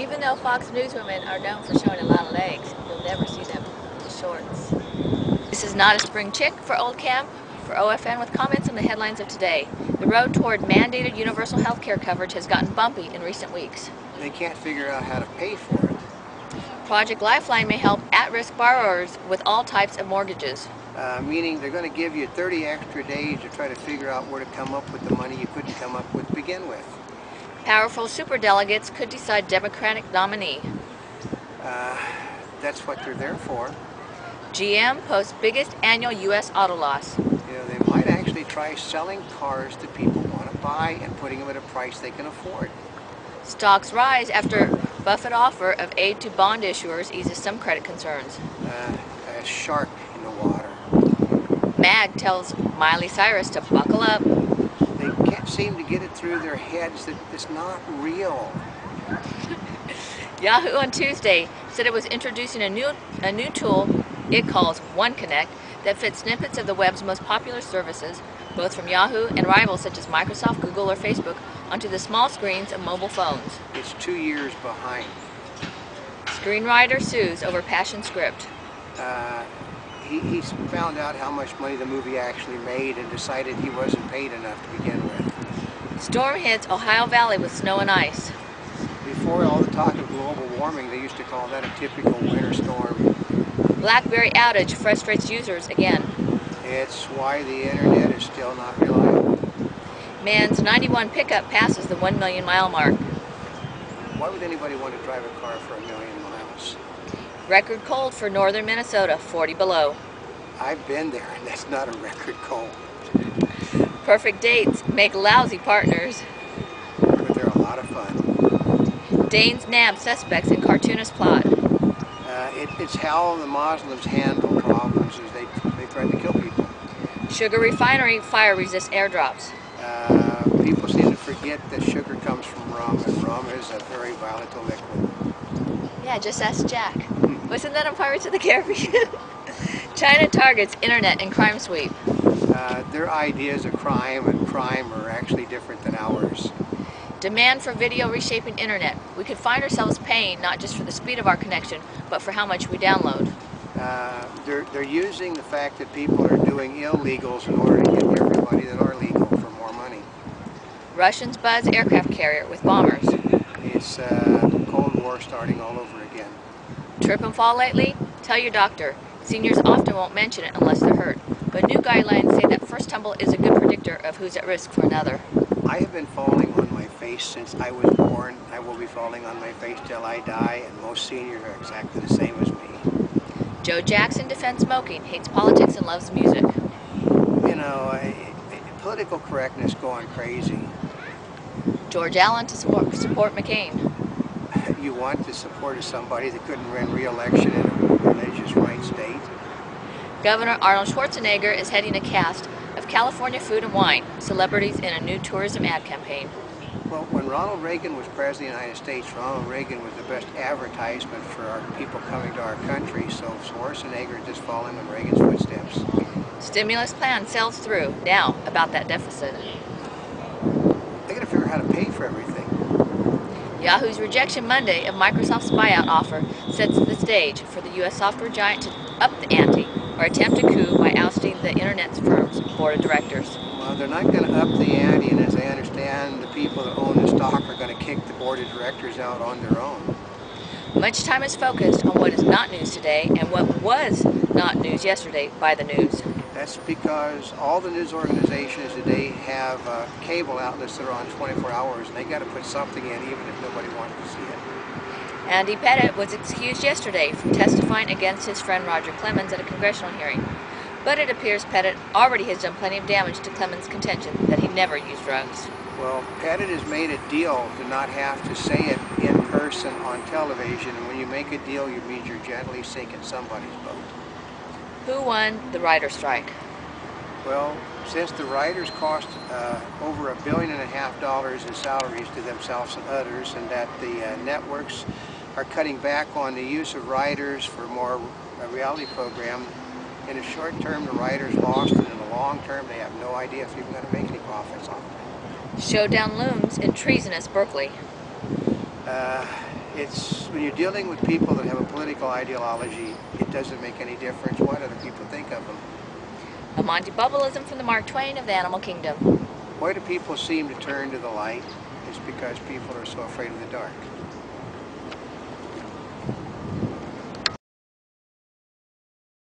Even though Fox News women are known for showing a lot of legs, you'll never see them in shorts. This is not a spring chick for Oldecam, for OFN with comments on the headlines of today. The road toward mandated universal health care coverage has gotten bumpy in recent weeks. They can't figure out how to pay for it. Project Lifeline may help at-risk borrowers with all types of mortgages. Meaning they're going to give you 30 extra days to try to figure out where to come up with the money you couldn't come up with to begin with. Powerful superdelegates could decide Democratic nominee. That's what they're there for. GM posts biggest annual U.S. auto loss. They might actually try selling cars that people want to buy and putting them at a price they can afford. Stocks rise after Buffett offer of aid to bond issuers eases some credit concerns. A shark in the water. MAG tells Miley Cyrus to buckle up. They can't seem to get it through their heads that it's not real. Yahoo on Tuesday said it was introducing a new tool it calls OneConnect that fits snippets of the web's most popular services, both from Yahoo and rivals such as Microsoft, Google, or Facebook, onto the small screens of mobile phones. It's 2 years behind. Screenwriter sues over Passion script. He found out how much money the movie actually made and decided he wasn't paid enough to begin with. Storm hits Ohio Valley with snow and ice. Before all the talk of global warming, they used to call that a typical winter storm. BlackBerry outage frustrates users again. It's why the internet is still not reliable. Man's 91 pickup passes the 1 million mile mark. Why would anybody want to drive a car for 1 million miles? Record cold for northern Minnesota, 40 below. I've been there, and that's not a record cold. Perfect dates make lousy partners. But they're a lot of fun. Danes nab suspects in cartoonist plot. It's how the Muslims handle problems as they try to kill people. Sugar refinery fire resists airdrops. People seem to forget that sugar comes from rum, and rum is a very volatile liquid. Yeah, just ask Jack. Wasn't that on Pirates of the Caribbean? China targets internet and crime sweep. Their ideas of crime and crime are actually different than ours. Demand for video reshaping internet. We could find ourselves paying not just for the speed of our connection, but for how much we download. They're using the fact that people are doing illegals in order to get everybody that are legal for more money. Russians buzz aircraft carrier with bombers. It's Cold War starting all over again. Trip and fall lately? Tell your doctor. Seniors often won't mention it unless they're hurt, but new guidelines say that first tumble is a good predictor of who's at risk for another. I have been falling on my face since I was born. I will be falling on my face till I die, and most seniors are exactly the same as me. Joe Jackson defends smoking, hates politics, and loves music. You know, political correctness going crazy. George Allen to support McCain. You want the support of somebody that couldn't win re-election in a religious right state? Governor Arnold Schwarzenegger is heading a cast of California Food and Wine, celebrities in a new tourism ad campaign. Well, when Ronald Reagan was president of the United States, Ronald Reagan was the best advertisement for our people coming to our country, so Schwarzenegger is just following in Reagan's footsteps. Stimulus plan sells through. Now, about that deficit. They got to figure out how to pay for everything. Yahoo's rejection Monday of Microsoft's buyout offer sets the stage for the U.S. software giant to up the ante or attempt a coup by ousting the internet firm's board of directors. Well, they're not going to up the ante, and as I understand, the people that own the stock are going to kick the board of directors out on their own. Much time is focused on what is not news today and what was not news yesterday by the news. That's because all the news organizations today have cable outlets that are on 24 hours, and they got to put something in even if nobody wants to see it. Andy Pettit was excused yesterday from testifying against his friend Roger Clemens at a congressional hearing. But it appears Pettit already has done plenty of damage to Clemens' contention that he never used drugs. Well, Pettit has made a deal to not have to say it in person on television, and when you make a deal, it means you're gently sinking somebody's boat. Who won the writer's strike? Well, since the writers cost over $1.5 billion in salaries to themselves and others, and that the networks are cutting back on the use of writers for more reality program, in the short term the writers lost, and in the long term they have no idea if they're even going to make any profits off it. Showdown looms in treasonous Berkeley. It's when you're dealing with people that have a political ideology, it doesn't make any difference what other people think of them. A Monty Bubbleism from the Mark Twain of the Animal Kingdom. Why do people seem to turn to the light? It's because people are so afraid of the dark.